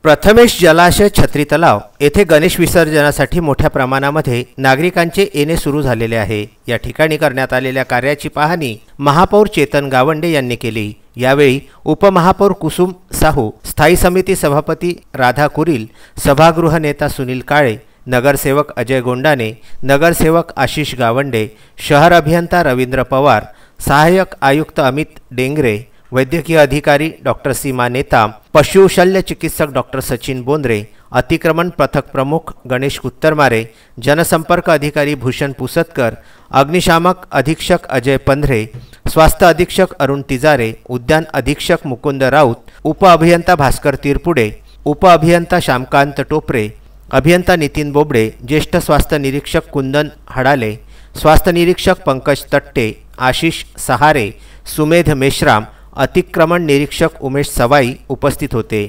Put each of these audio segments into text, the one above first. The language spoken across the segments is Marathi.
प्रथमेश जलाशय छत्री तलाव येथे गणेश विसर्जनासाठी मोठ्या प्रमाणामध्ये नागरिकांचे येणे सुरू झालेले आहे। या ठिकाणी करण्यात आलेल्या कार्याची पाहणी महापौर चेतन गावंडे यांनी केली। यावेळी उपमहापौर कुसुम साहू, स्थायी समिती सभापती राधा कुरील, सभागृह नेता सुनील काळे, नगरसेवक अजय गोंडाने, नगरसेवक आशिष गावंडे, शहर अभियंता रवींद्र पवार, सहाय्यक आयुक्त अमित डेंगरे, वैद्यकीय अधिकारी डॉक्टर सीमा नेताम, पशुशल्य चिकित्सक डॉक्टर सचिन बोंद्रे, अतिक्रमण पथक प्रमुख गणेश कुत्तरमारे, जनसंपर्क अधिकारी भूषण पुसतकर, अग्निशामक अधीक्षक अजय पंधरे, स्वास्थ्य अधीक्षक अरुण तिजारे, उद्यान अधीक्षक मुकुंद राऊत, उप अभियंता भास्कर तिरपुडे, उप अभियंता श्यामकांत टोपरे, अभियंता नितीन बोबडे, ज्येष्ठ स्वास्थ्य निरीक्षक कुंदन हडाले, स्वास्थ्य निरीक्षक पंकज तट्टे, आशिष सहारे, सुमेध मेश्राम, अतिक्रमण निरीक्षक उमेश सवाई उपस्थित होते।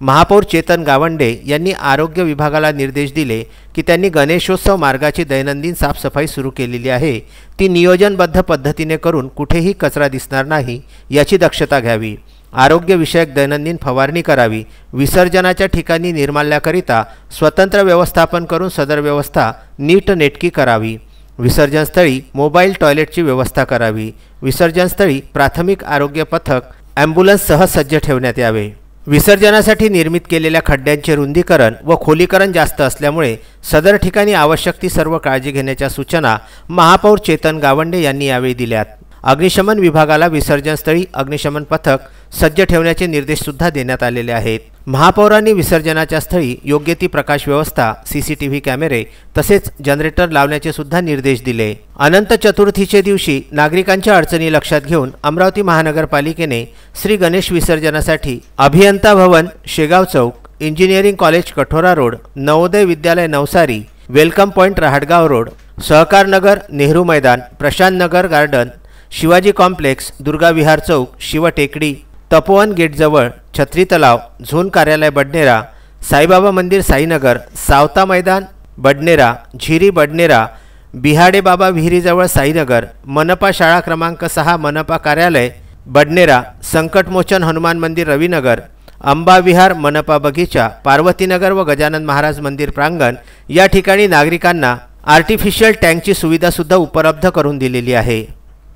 महापौर चेतन गावंडे यांनी आरोग्य विभागाला निर्देश दिले की त्यांनी गणेशोत्सव मार्गाची दैनंदिन साफसफाई सुरू केलेली आहे, ती नियोजनबद्ध पद्धतीने करून कुठेही कचरा दिसणार नाही याची दक्षता घ्यावी। आरोग्य विषयक दैनंदिन फवारणी करावी। विसर्जनाच्या ठिकाणी निर्माल्याकरिता स्वतंत्र व्यवस्थापन करून सदर व्यवस्था नीटनेटकी करावी। विसर्जनस्थळी मोबाईल टॉयलेटची व्यवस्था करावी। विसर्जनस्थळी प्राथमिक आरोग्य पथक ॲम्ब्युलन्ससह सज्ज ठेवण्यात यावे। विसर्जनासाठी निर्मित केलेल्या खड्ड्यांचे रुंदीकरण व खोलीकरण जास्त असल्यामुळे सदर ठिकाणी आवश्यक ती सर्व काळजी घेण्याच्या सूचना महापौर चेतन गावंडे यांनी यावेळी दिल्यात। अग्निशमन विभागाला विसर्जनस्थळी अग्निशमन पथक सज्ज ठेवण्याचे निर्देश सुद्धा देण्यात आलेले आहेत। महापौरांनी विसर्जनाच्या स्थळी योग्य ती प्रकाश व्यवस्था, सीसीटीव्ही कॅमेरे तसेच जनरेटर लावण्याचे सुद्धा निर्देश दिले। अनंत चतुर्थीचे दिवशी नागरिकांच्या अडचणी लक्षात घेऊन अमरावती महानगरपालिकेने श्री गणेश विसर्जनासाठी अभियंता भवन शेगाव चौक, इंजिनिअरिंग कॉलेज कठोरा road, Navodaya Vidyalaya Navsari, welcome point Rahatgaon road, Sahakar Nagar Nehru मैदान, प्रशांत नगर गार्डन, शिवाजी कॉम्प्लेक्स, दुर्गा विहार चौक, शिवटेकडी, तपोवन गेटजवळ, छत्री तलाव, झोन कार्यालय बडनेरा, साईबाबा मंदिर साईनगर, सावता मैदान बडनेरा, झिरी बडनेरा, बिहाडे बाबा विहिरीजवळ साईनगर, मनपा शाळा क्रमांक 6 मनपा कार्यालय बडनेरा, संकटमोचन हनुमान मंदिर रविनगर, अंबा विहार मनपा बगीचा, पार्वतीनगर व गजानन महाराज मंदिर प्रांगण या ठिकाणी नागरिकांना आर्टिफिशियल टँकची सुविधा सुद्धा उपलब्ध करून दिलेली आहे।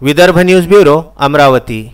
Vidarbha news bureau, Amravati.